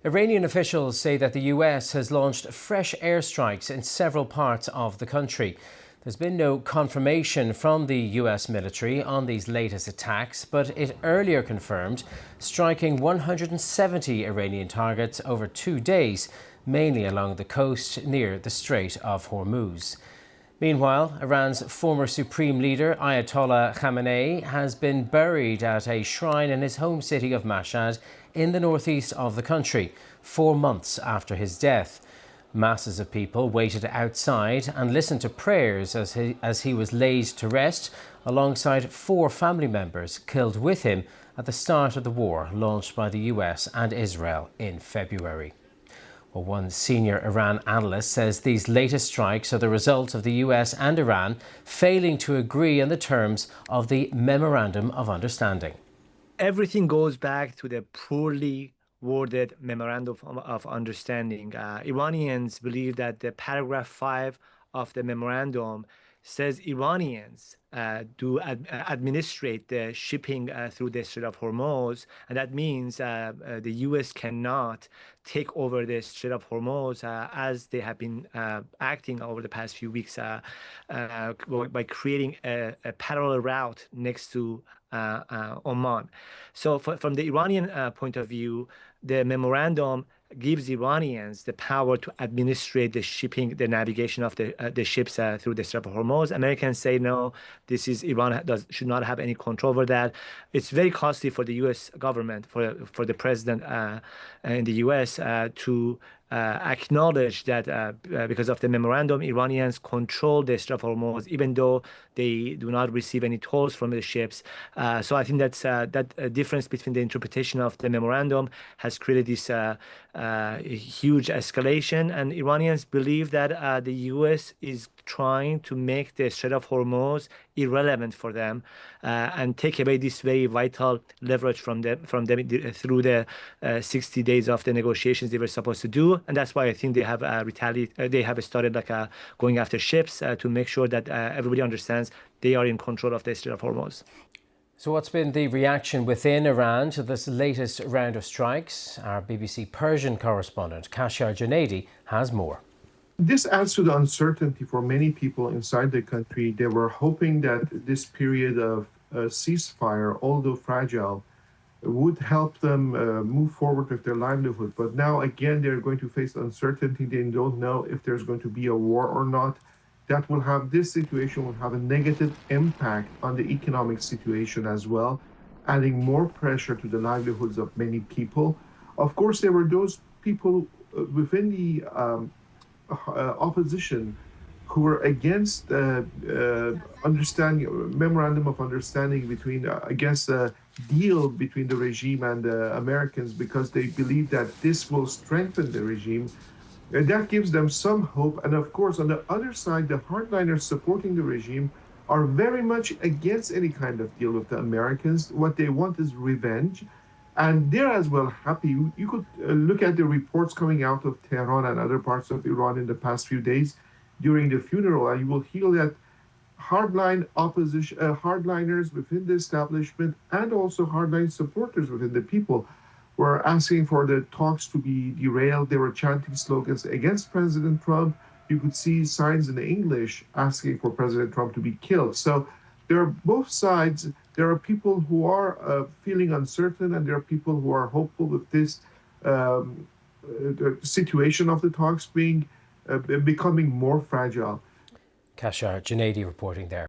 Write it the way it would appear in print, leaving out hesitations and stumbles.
Iranian officials say that the US has launched fresh airstrikes in several parts of the country. There's been no confirmation from the US military on these latest attacks, but it earlier confirmed striking 170 Iranian targets over 2 days, mainly along the coast near the Strait of Hormuz. Meanwhile, Iran's former supreme leader Ayatollah Khamenei has been buried at a shrine in his home city of Mashhad in the northeast of the country, 4 months after his death. Masses of people waited outside and listened to prayers as he was laid to rest alongside 4 family members killed with him at the start of the war launched by the US and Israel in February. Well, one senior Iran analyst says these latest strikes are the result of the US and Iran failing to agree on the terms of the Memorandum of Understanding. Everything goes back to the poorly worded Memorandum of Understanding. Iranians believe that the paragraph 5 of the memorandum says Iranians administrate the shipping through the Strait of Hormuz, and that means the U.S. cannot take over the Strait of Hormuz as they have been acting over the past few weeks by creating a parallel route next to Oman. So from the Iranian point of view, the memorandum gives Iranians the power to administrate the shipping, the navigation of the ships through the Strait of Hormuz. Americans say no, this is Iran should not have any control over that. It's very costly for the U.S. government, for the president in the U.S. To acknowledge that because of the memorandum, Iranians control the Strait of Hormuz, even though they do not receive any tolls from the ships. So I think that's that difference between the interpretation of the memorandum has created this huge escalation, and Iranians believe that the U.S. is trying to make the Strait of Hormuz irrelevant for them and take away this very vital leverage from them through the 60 days of the negotiations they were supposed to do. And that's why I think they have they have started going after ships to make sure that everybody understands they are in control of the Strait of Hormuz. So what's been the reaction within Iran to this latest round of strikes? Our BBC Persian correspondent Kashar Junaidi has more. This adds to the uncertainty for many people inside the country. They were hoping that this period of ceasefire, although fragile, would help them move forward with their livelihood. But now, again, they're going to face uncertainty. They don't know if there's going to be a war or not. This situation will have a negative impact on the economic situation as well, adding more pressure to the livelihoods of many people. Of course, there were those people within the opposition who were against memorandum of understanding against a deal between the regime and the Americans, because they believe that this will strengthen the regime. And that gives them some hope. And of course, on the other side, the hardliners supporting the regime are very much against any kind of deal with the Americans. What they want is revenge. And they're as well happy. You could look at the reports coming out of Tehran and other parts of Iran in the past few days during the funeral, and you will hear that hardliners within the establishment and also hardline supporters within the people were asking for the talks to be derailed. They were chanting slogans against President Trump. You could see signs in English asking for President Trump to be killed. So there are both sides. There are people who are feeling uncertain, and there are people who are hopeful with this the situation of the talks becoming more fragile. Kashar Junaidi reporting there.